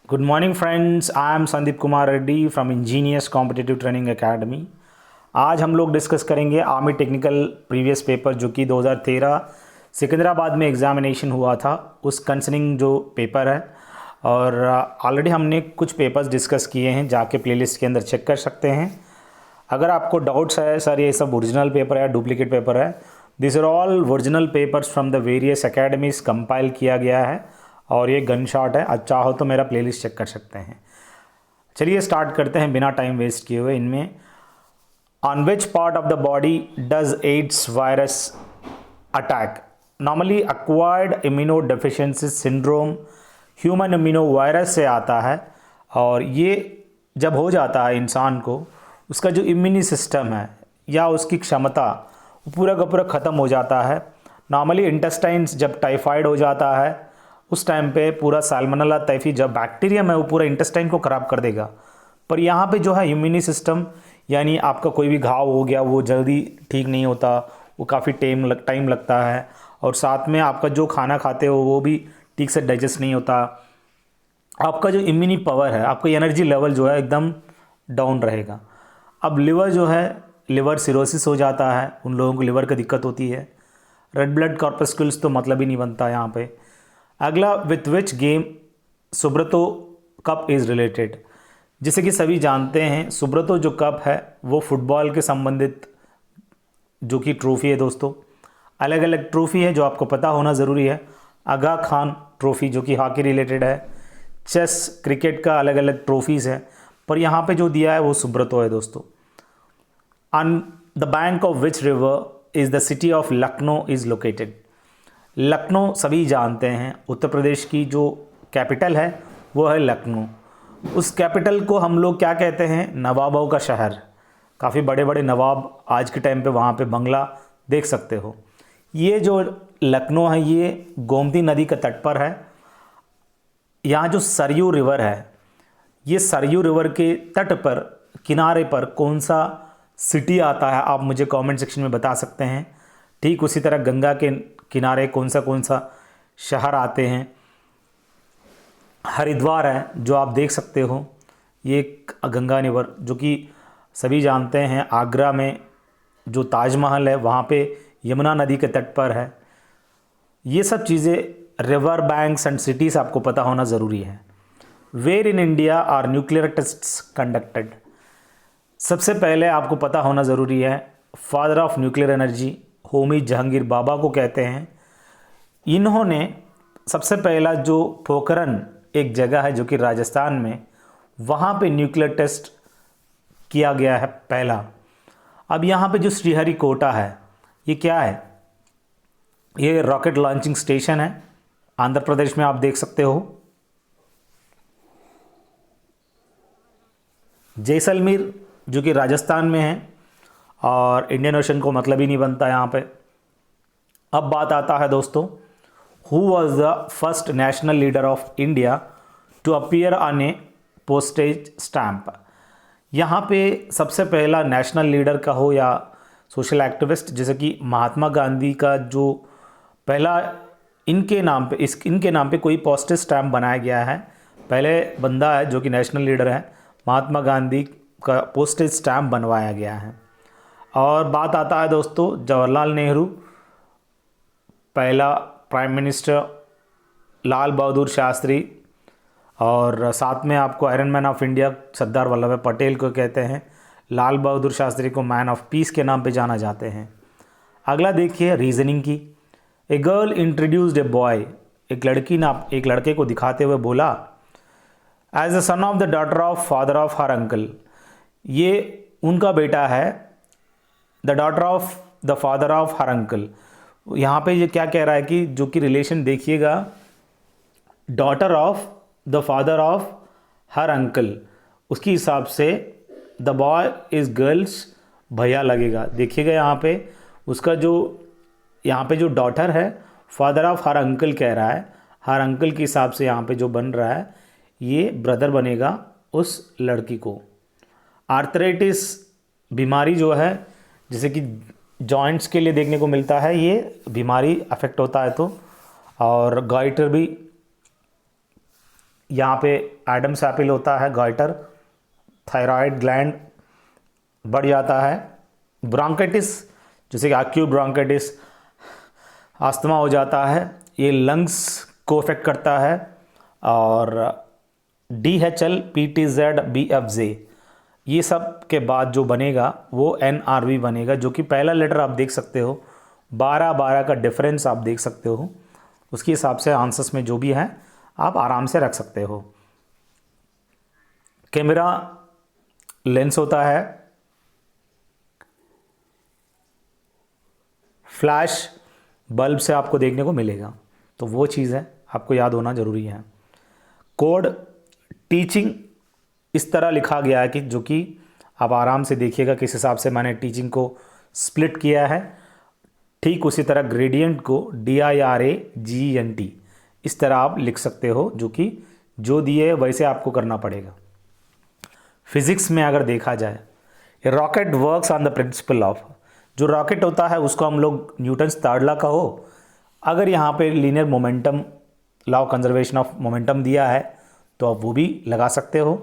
Good morning friends, I am Sandeep Kumar Reddy from engineers competitive training academy. आज हम लोग discuss करेंगे आर्मी टेक्निकल प्रीवियस पेपर जो कि 2013 सिकंदराबाद में एग्जामिनेशन हुआ था, उस कंसर्निंग जो पेपर है। और ऑलरेडी हमने कुछ पेपर्स डिस्कस किए हैं, जाके प्लेलिस्ट के अंदर चेक कर सकते हैं। अगर आपको डाउट्स है सर ये सब ओरिजिनल पेपर है या डुप्लीकेट पेपर है, this are all original papers from the various academies compile किया गया है और ये गन शॉट है। अच्छा हो तो मेरा प्लेलिस्ट चेक कर सकते हैं। चलिए स्टार्ट करते हैं बिना टाइम वेस्ट किए हुए। इनमें on which part of the body does AIDS virus attack? Normally acquired immuno deficiency syndrome human immuno virus से आता है, और ये जब हो जाता है इंसान को, उसका जो इम्यूनी सिस्टम है या उसकी क्षमता वो पूरा का पूरा ख़त्म हो जाता है। नॉर्मली इंटेस्टाइन्स जब टाइफाइड हो जाता है उस टाइम पे पूरा साल्मोनेला टाइफी जब बैक्टीरियम है वो पूरा इंटेस्टाइन को ख़राब कर देगा। पर यहाँ पे जो है इम्यूनी सिस्टम, यानी आपका कोई भी घाव हो गया वो जल्दी ठीक नहीं होता, वो काफ़ी टाइम लगता है। और साथ में आपका जो खाना खाते हो वो भी ठीक से डाइजेस्ट नहीं होता। आपका जो इम्यूनी पावर है, आपका एनर्जी लेवल जो है एकदम डाउन रहेगा। अब लिवर जो है, लिवर सिरोसिस हो जाता है, उन लोगों को लिवर की दिक्कत होती है। रेड ब्लड कॉर्पस्कुल्स तो मतलब ही नहीं बनता यहाँ पे। अगला, with which game Subroto cup is related? जैसे कि सभी जानते हैं सुब्रतो जो कप है वो फुटबॉल के संबंधित जो कि ट्रॉफ़ी है दोस्तों। अलग अलग ट्रॉफ़ी है जो आपको पता होना ज़रूरी है। आगा खान ट्रॉफ़ी जो कि हॉकी रिलेटेड है। चेस क्रिकेट का अलग अलग ट्रॉफ़ीज़ है, पर यहाँ पे जो दिया है वो सुब्रतो है दोस्तों। On the bank of which river is the city of Lucknow is located? Lucknow सभी जानते हैं, उत्तर प्रदेश की जो कैपिटल है वो है लखनऊ। उस कैपिटल को हम लोग क्या कहते हैं? नवाबों का शहर। काफ़ी बड़े बड़े नवाब आज के टाइम पे वहाँ पे बंगला देख सकते हो। ये जो लखनऊ है ये गोमती नदी के तट पर है। यहाँ जो सरयू रिवर है, ये सरयू रिवर के तट पर किनारे पर कौन सा सिटी आता है आप मुझे कमेंट सेक्शन में बता सकते हैं। ठीक उसी तरह गंगा के किनारे कौन सा शहर आते हैं? हरिद्वार है जो आप देख सकते हो, ये गंगा रिवर जो कि सभी जानते हैं आगरा में जो ताजमहल है वहाँ पे यमुना नदी के तट पर है। ये सब चीज़ें रिवर बैंक्स एंड सिटीज़ आपको पता होना ज़रूरी है। Where in India are nuclear tests conducted? सबसे पहले आपको पता होना ज़रूरी है, father of nuclear energy Homi Jehangir Bhabha को कहते हैं। इन्होंने सबसे पहला जो पोखरन एक जगह है जो कि राजस्थान में, वहाँ पे न्यूक्लियर टेस्ट किया गया है पहला। अब यहाँ पे जो श्रीहरिकोटा है ये क्या है? ये रॉकेट लॉन्चिंग स्टेशन है, आंध्र प्रदेश में आप देख सकते हो। जैसलमेर जो कि राजस्थान में है, और इंडियन ओशन को मतलब ही नहीं बनता यहाँ पे। अब बात आता है दोस्तों, who was the first national leader of India to appear on a postage stamp? यहाँ पे सबसे पहला नेशनल लीडर का हो या सोशल एक्टिविस्ट, जैसे कि महात्मा गांधी का जो पहला इनके नाम पे कोई पोस्टेज स्टैम्प बनाया गया है। पहले बंदा है जो कि नेशनल लीडर है, महात्मा गांधी का पोस्टेज स्टैम्प बनवाया गया है। और बात आता है दोस्तों, जवाहरलाल नेहरू, पहला प्राइम मिनिस्टर लाल बहादुर शास्त्री, और साथ में आपको iron man of India Sardar Vallabh भाई पटेल को कहते हैं। लाल बहादुर शास्त्री को मैन ऑफ पीस के नाम पे जाना जाते हैं। अगला देखिए रीजनिंग की। A girl introduced a boy, एक लड़के को दिखाते हुए बोला, as the son of the daughter of father of her uncle. ये उनका बेटा है, the daughter of the father of her uncle. यहाँ पे ये क्या कह रहा है कि जो कि रिलेशन देखिएगा, daughter of the father of her uncle, उसके हिसाब से द बॉय इज़ गर्ल्स भैया लगेगा। देखिएगा यहाँ पे उसका जो यहाँ पे जो डॉटर है फादर ऑफ हर अंकल कह रहा है, हर अंकल के हिसाब से यहाँ पे जो बन रहा है ये ब्रदर बनेगा उस लड़की को। आर्थराइटिस बीमारी जो है, जैसे कि जॉइंट्स के लिए देखने को मिलता है, ये बीमारी अफेक्ट होता है तो। और गाइटर भी यहाँ पे एडम्स एपिल होता है, गॉइटर, थायराइड ग्लैंड बढ़ जाता है, ब्रोंकाइटिस जैसे कि एक्यूट ब्रोंकाइटिस, अस्थमा हो जाता है, ये लंग्स को अफेक्ट करता है। और DHL PTZ BFJ ये सब के बाद जो बनेगा वो NRV बनेगा, जो कि पहला लेटर आप देख सकते हो, 12-12 का डिफरेंस आप देख सकते हो। उसके हिसाब से आंसर्स में जो भी है आप आराम से रख सकते हो। कैमरा लेंस होता है, फ्लैश बल्ब से आपको देखने को मिलेगा, तो वो चीज़ है आपको याद होना ज़रूरी है। कोड टीचिंग इस तरह लिखा गया है कि जो कि आप आराम से देखिएगा किस हिसाब से मैंने टीचिंग को स्प्लिट किया है। ठीक उसी तरह ग्रेडियंट को DIRAGENT इस तरह आप लिख सकते हो, जो कि जो दिए वैसे आपको करना पड़ेगा। फिज़िक्स में अगर देखा जाए, rocket works on the principle of, जो रॉकेट होता है उसको हम लोग न्यूटन्स थर्ड लॉ का हो, अगर यहाँ पे linear momentum, law of conservation of momentum दिया है तो आप वो भी लगा सकते हो।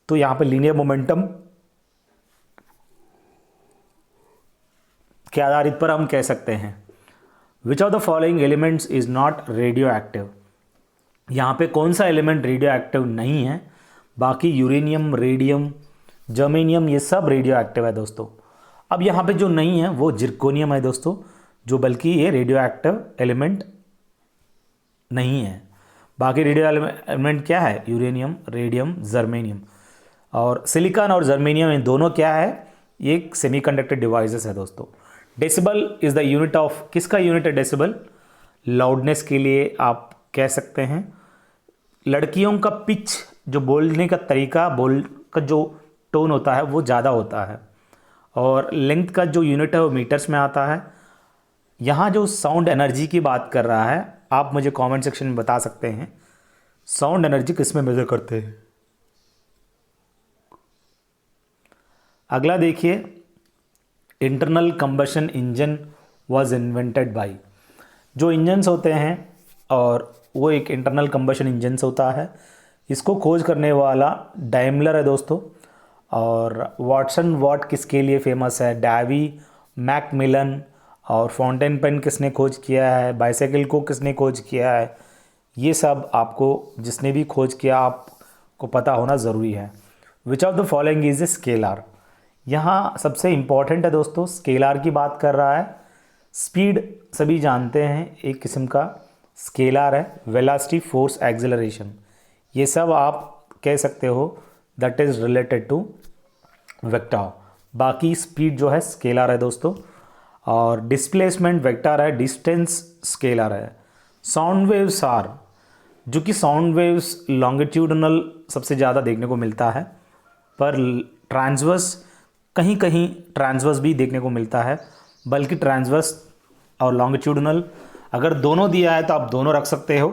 तो यहाँ पे लीनियर मोमेंटम के आधारित पर हम कह सकते हैं which of the following elements is not radio active. यहाँ पे कौन सा एलिमेंट रेडियो एक्टिव नहीं है, बाकी यूरेनियम, रेडियम, जर्मेनियम ये सब रेडियो एक्टिव है दोस्तों। अब यहाँ पे जो नहीं है वो जिर्कोनियम है दोस्तों, जो बल्कि ये रेडियो एक्टिव एलिमेंट नहीं है। बाकी रेडियो एलिमेंट क्या है, यूरेनियम, रेडियम, जर्मेनियम। और सिलिकॉन और जर्मेनियम इन दोनों क्या है, ये सेमीकंडक्टर डिवाइसेस है दोस्तों। Decibel is the unit of, किसका यूनिट है डेसिबल, लाउडनेस के लिए आप कह सकते हैं। लड़कियों का पिच, जो बोलने का तरीका, बोल का जो टोन होता है वो ज़्यादा होता है। और लेंथ का जो यूनिट है वो मीटर्स में आता है। यहाँ जो साउंड एनर्जी की बात कर रहा है, आप मुझे कमेंट सेक्शन में बता सकते हैं साउंड एनर्जी किस में मेजर करते हैं। अगला देखिए, internal combustion engine was invented by, जो इंजन्स होते हैं और वो एक इंटरनल कंबशन इंजन्स होता है, इसको खोज करने वाला डाइमलर है दोस्तों। और वाटसन वॉट किसके लिए फेमस है, डावी, मैकमिलन। और फाउंटेन पेन किसने खोज किया है, बाइसाइकिल को किसने खोज किया है, ये सब आपको जिसने भी खोज किया आपको पता होना ज़रूरी है। Which of the following is a scalar, यहाँ सबसे इम्पॉर्टेंट है दोस्तों, स्केलार की बात कर रहा है। स्पीड सभी जानते हैं एक किस्म का स्केलार है, वेलोसिटी, फोर्स, एक्सेलरेशन, ये सब आप कह सकते हो that is related to vector. बाकी स्पीड जो है स्केलार है दोस्तों, और डिस्प्लेसमेंट वेक्टर है, डिस्टेंस स्केलर है। साउंड वेव्स आर, जो कि साउंड वेव्स लॉन्गिट्यूडनल सबसे ज़्यादा देखने को मिलता है, पर ट्रांसवर्स कहीं कहीं ट्रांसवर्स भी देखने को मिलता है। बल्कि ट्रांसवर्स और लॉन्गिट्यूडनल अगर दोनों दिया है तो आप दोनों रख सकते हो।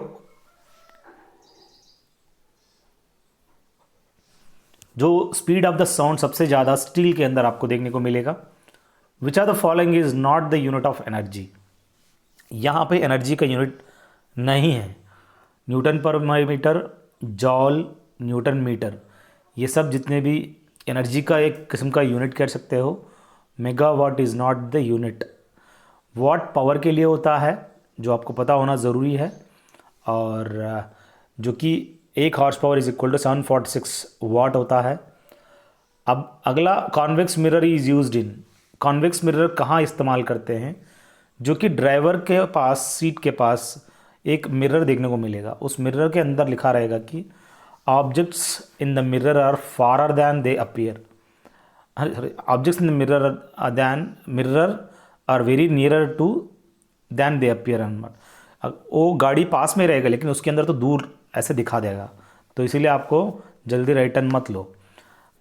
जो स्पीड ऑफ द साउंड सबसे ज़्यादा स्टील के अंदर आपको देखने को मिलेगा। Which are the following is not the unit of energy, यहाँ पे एनर्जी का यूनिट नहीं है। न्यूटन पर मीटर, जॉल, न्यूटन मीटर, ये सब जितने भी एनर्जी का एक किस्म का यूनिट कह सकते हो। Megawatt is not the unit. Watt power के लिए होता है, जो आपको पता होना ज़रूरी है, और जो कि 1 horse power is equal to 746 watt होता है। अब अगला, convex mirror is used in, convex mirror कहाँ इस्तेमाल करते हैं, जो कि ड्राइवर के पास, सीट के पास एक मिरर देखने को मिलेगा। उस मिरर के अंदर लिखा रहेगा कि objects in the mirror are farther than they appear, objects in the mirror are very nearer to than they appear. वो गाड़ी पास में रहेगा लेकिन उसके अंदर तो दूर ऐसे दिखा देगा, तो इसीलिए आपको जल्दी रिटर्न मत लो।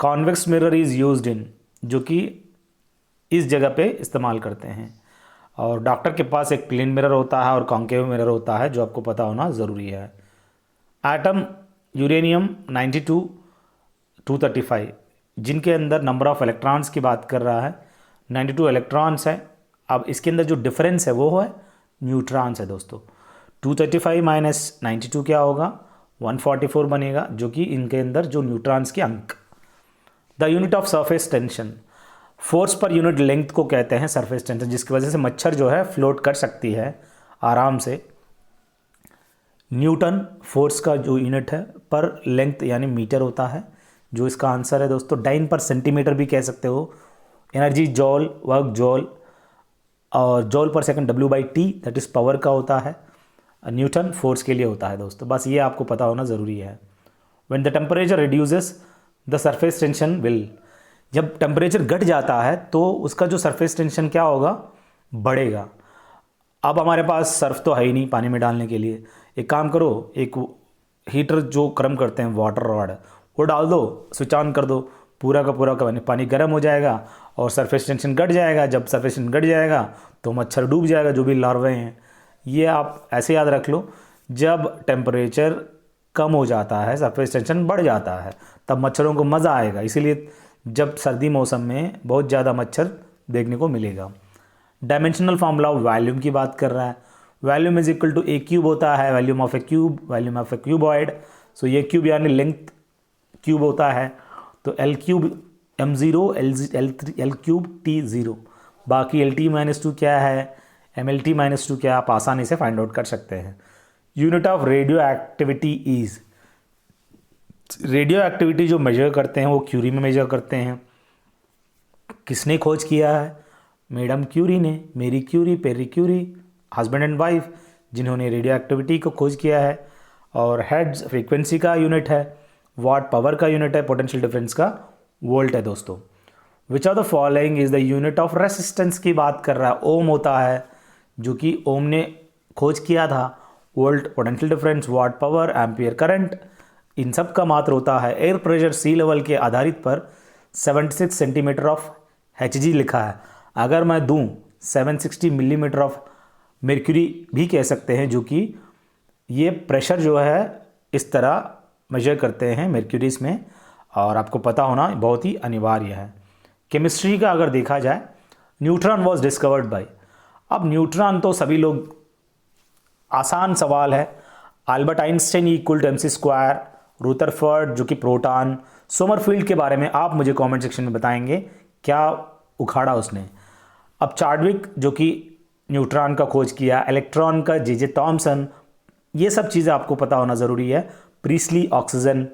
Convex mirror is used in, जो कि इस जगह पे इस्तेमाल करते हैं। और डॉक्टर के पास एक प्लेन मिरर होता है और कॉन्केव मिरर होता है, जो आपको पता होना ज़रूरी है। एटम यूरेनियम 92 235, जिनके अंदर नंबर ऑफ़ इलेक्ट्रॉन्स की बात कर रहा है, 92 इलेक्ट्रॉन्स है। अब इसके अंदर जो डिफरेंस है वो है न्यूट्रॉन्स है दोस्तों। 235 - 92 क्या होगा, 144 बनेगा, जो कि इनके अंदर जो न्यूट्रॉन्स के अंक। The unit of surface tension, force per unit length को कहते हैं सरफेस टेंशन, जिसकी वजह से मच्छर जो है फ्लोट कर सकती है आराम से। न्यूटन फोर्स का जो यूनिट है पर लेंथ यानी मीटर होता है, जो इसका आंसर है दोस्तों। डाइन पर सेंटीमीटर भी कह सकते हो। एनर्जी जॉल, वर्क जॉल, और जॉल पर second W/T that is power का होता है। न्यूटन फोर्स के लिए होता है दोस्तों, बस ये आपको पता होना ज़रूरी है। When the temperature reduces the surface tension will, जब टेम्परेचर घट जाता है तो उसका जो सरफेस टेंशन क्या होगा, बढ़ेगा। अब हमारे पास सर्फ तो है ही नहीं पानी में डालने के लिए, एक काम करो, एक हीटर जो गर्म करते हैं वाटर रॉड, वो डाल दो, स्विच ऑन कर दो, पूरा का पूरा पानी गर्म हो जाएगा और सरफेस टेंशन घट जाएगा। जब सरफेस टेंशन घट जाएगा तो मच्छर डूब जाएगा, जो भी लार्वे हैं। ये आप ऐसे याद रख लो, जब टेम्परेचर कम हो जाता है सरफेस टेंशन बढ़ जाता है, तब मच्छरों को मज़ा आएगा। इसीलिए जब सर्दी मौसम में बहुत ज़्यादा मच्छर देखने को मिलेगा। डायमेंशनल फार्मूला वॉल्यूम की बात कर रहा है। Volume is equal to a cube होता है, volume of a cube, volume of a cuboid. So ये क्यूब यानी लेंथ क्यूब होता है, तो L cube m0 L cube T0। बाकी LT-2 क्या है, MLT-2 क्या, आप आसानी से फाइंड आउट कर सकते हैं। Unit of radio activity is, radio activity जो मेजर करते हैं वो क्यूरी में मेजर करते हैं। किसने खोज किया है, मैडम क्यूरी ने, Marie Curie, Pierre Curie, husband and wife, जिन्होंने रेडियो एक्टिविटी को खोज किया है। और हेड्स फ्रीक्वेंसी का यूनिट है, वाट पावर का यूनिट है, पोटेंशियल डिफरेंस का वोल्ट है दोस्तों। Which of the following is the unit of resistance की बात कर रहा है। ओम होता है, जो कि ओम ने खोज किया था। Volt, potential difference, watt power, ampere current, इन सब का मात्र होता है। एयर प्रेशर सी लेवल के आधारित पर 76 सेंटीमीटर ऑफ Hg लिखा है। अगर मैं दूं 760 मिलीमीटर ऑफ मर्क्यूरी भी कह सकते हैं, जो कि ये प्रेशर जो है इस तरह मेजर करते हैं मर्क्यूरीज में, और आपको पता होना बहुत ही अनिवार्य है। केमिस्ट्री का अगर देखा जाए, न्यूट्रॉन वॉज डिस्कवर्ड बाय, अब न्यूट्रॉन तो सभी लोग, आसान सवाल है। Albert Einstein equal to mc², Rutherford जो कि प्रोटॉन, सोमरफील्ड के बारे में आप मुझे कमेंट सेक्शन में बताएंगे क्या उखाड़ा उसने। अब चार्डविक जो कि न्यूट्रॉन का खोज किया, इलेक्ट्रॉन का जे थॉमसन, ये सब चीज़ें आपको पता होना ज़रूरी है। प्रीस्ली ऑक्सीजन,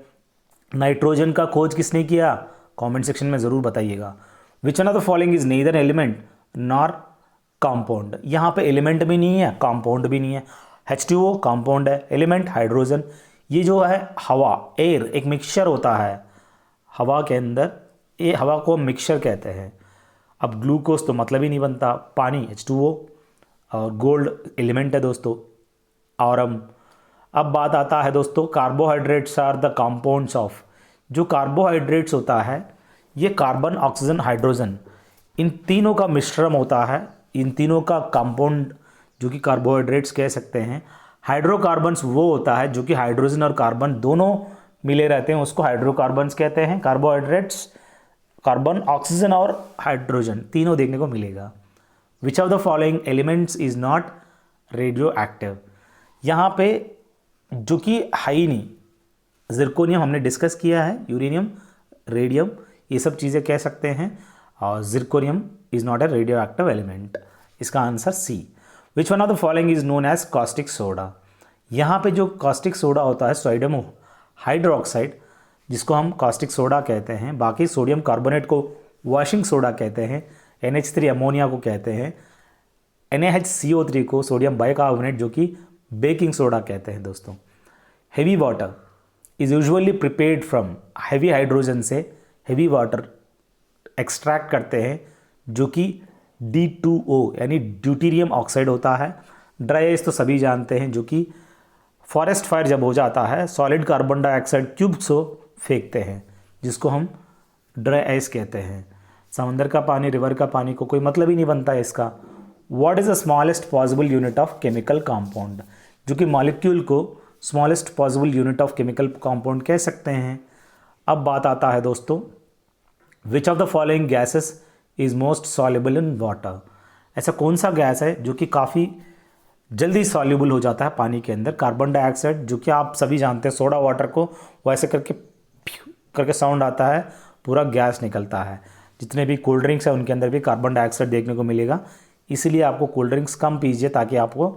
नाइट्रोजन का खोज किसने किया, कमेंट सेक्शन में ज़रूर बताइएगा। विच one of the following is neither element nor compound, यहाँ पे एलिमेंट भी नहीं है, कंपाउंड भी नहीं है। H2O कंपाउंड है, एलिमेंट हाइड्रोजन। ये जो है हवा, एयर, एक मिक्सचर होता है हवा के अंदर, ये हवा को मिक्सचर कहते हैं। अब ग्लूकोज तो मतलब ही नहीं बनता, पानी H2O, और गोल्ड एलिमेंट है दोस्तों। और अब बात आता है दोस्तों, carbohydrates are the compounds of, जो कार्बोहाइड्रेट्स होता है ये कार्बन, ऑक्सीजन, हाइड्रोजन, इन तीनों का मिश्रण होता है। इन तीनों का कंपाउंड जो कि कार्बोहाइड्रेट्स कह सकते हैं। हाइड्रोकार्बन्स वो होता है जो कि हाइड्रोजन और कार्बन दोनों मिले रहते हैं, उसको हाइड्रोकार्बन्स कहते हैं। कार्बोहाइड्रेट्स, कार्बन, ऑक्सीजन और हाइड्रोजन तीनों देखने को मिलेगा। Which of the following elements is not radio active, यहाँ पे जो कि है ही नहीं, जिरकोनियम हमने डिस्कस किया है, यूरेनियम, रेडियम, ये सब चीज़ें कह सकते हैं। और zirconium is not a radioactive element, इसका answer C. Which one of the following is known as caustic soda, यहाँ पे जो कॉस्टिक सोडा होता है सोडियम हाइड्रोक्साइड, जिसको हम कॉस्टिक सोडा कहते हैं। बाकी सोडियम कार्बोनेट को वॉशिंग सोडा कहते हैं, NH3 अमोनिया को कहते हैं, NaHCO3 को सोडियम बाइकार्बोनेट जो कि बेकिंग सोडा कहते हैं दोस्तों। Heavy water is usually prepared from, heavy hydrogen से हेवी वाटर एक्सट्रैक्ट करते हैं, जो कि D2O यानी ड्यूटीरियम ऑक्साइड होता है। ड्राई आइस तो सभी जानते हैं, जो कि फॉरेस्ट फायर जब हो जाता है सॉलिड कार्बन डाइऑक्साइड क्यूब्स को फेंकते हैं, जिसको हम ड्राई आइस कहते हैं। समंदर का पानी, रिवर का पानी को कोई मतलब ही नहीं बनता है इसका। What is the smallest possible unit of chemical compound, जो कि मॉलिक्यूल को smallest possible unit of chemical compound कह सकते हैं। अब बात आता है दोस्तों, which of the following gases is most soluble in water, ऐसा कौन सा गैस है जो कि काफ़ी जल्दी सॉल्यूबल हो जाता है पानी के अंदर। कार्बन डाइऑक्साइड जो कि आप सभी जानते हैं, सोडा वाटर को वैसे करके प्यू करके साउंड आता है, पूरा गैस निकलता है। जितने भी कोल्ड ड्रिंक्स हैं उनके अंदर भी कार्बन डाइऑक्साइड देखने को मिलेगा। इसीलिए आपको कोल्ड ड्रिंक्स कम पीजिए ताकि आपको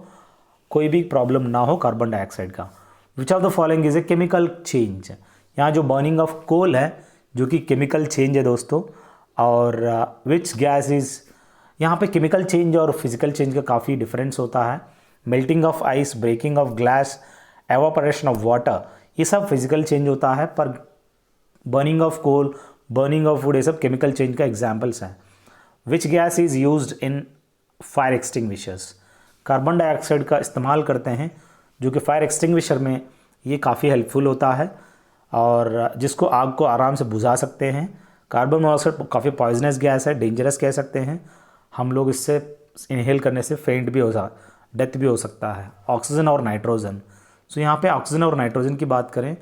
कोई भी प्रॉब्लम ना हो कार्बन डाइऑक्साइड का। Which of the following is a chemical change. यहाँ जो बर्निंग ऑफ कोल है जो कि केमिकल चेंज है दोस्तों, और विच गैस इज, यहाँ पे केमिकल चेंज और फिजिकल चेंज का काफ़ी डिफरेंस होता है। Melting of ice, breaking of glass, evaporation of water, ये सब फिजिकल चेंज होता है। पर burning of coal, burning of wood, ये सब केमिकल चेंज का एग्जाम्पल्स हैं। Which gas is used in fire extinguishers. Carbon dioxide का इस्तेमाल करते हैं जो कि फायर एक्सटिंग्विशर में ये काफ़ी हेल्पफुल होता है और जिसको आग को आराम से बुझा सकते हैं। कार्बन मोनोऑक्साइड काफ़ी पॉइजनस गैस है, डेंजरस कह सकते हैं। हम लोग इससे इनहेल करने से फेंट भी डेथ भी हो सकता है। ऑक्सीजन और नाइट्रोजन। सो यहाँ पे ऑक्सीजन और नाइट्रोजन की बात करें,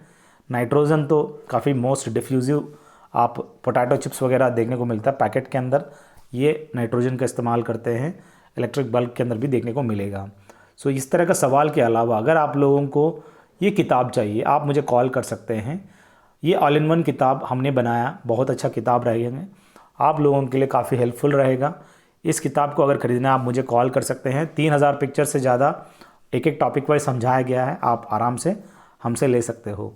नाइट्रोजन तो काफ़ी मोस्ट डिफ्यूजिव, आप पोटैटो चिप्स वगैरह देखने को मिलता है पैकेट के अंदर, ये नाइट्रोजन का इस्तेमाल करते हैं। इलेक्ट्रिक बल्ब के अंदर भी देखने को मिलेगा। सो इस तरह का सवाल के अलावा अगर आप लोगों को ये किताब चाहिए, आप मुझे कॉल कर सकते हैं। ये ऑल इन वन किताब हमने बनाया, बहुत अच्छा किताब रहेगा, आप लोगों के लिए काफ़ी हेल्पफुल रहेगा। इस किताब को अगर ख़रीदना है आप मुझे कॉल कर सकते हैं। 3000 पिक्चर से ज़्यादा एक एक टॉपिक वाइज समझाया गया है, आप आराम से हमसे ले सकते हो।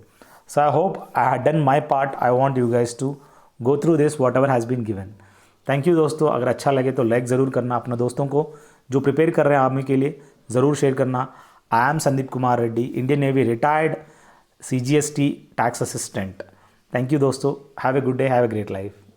So I hope I had done my part. I want you guys to go through this whatever has been given. Thank you दोस्तों। अगर अच्छा लगे तो लाइक ज़रूर करना, अपने दोस्तों को जो प्रिपेयर कर रहे हैं आर्मी के लिए ज़रूर शेयर करना। I am Sandeep Kumar Reddy, Indian navy retired CGST tax assistant. Thank you दोस्तों। Have a good day, have a great life.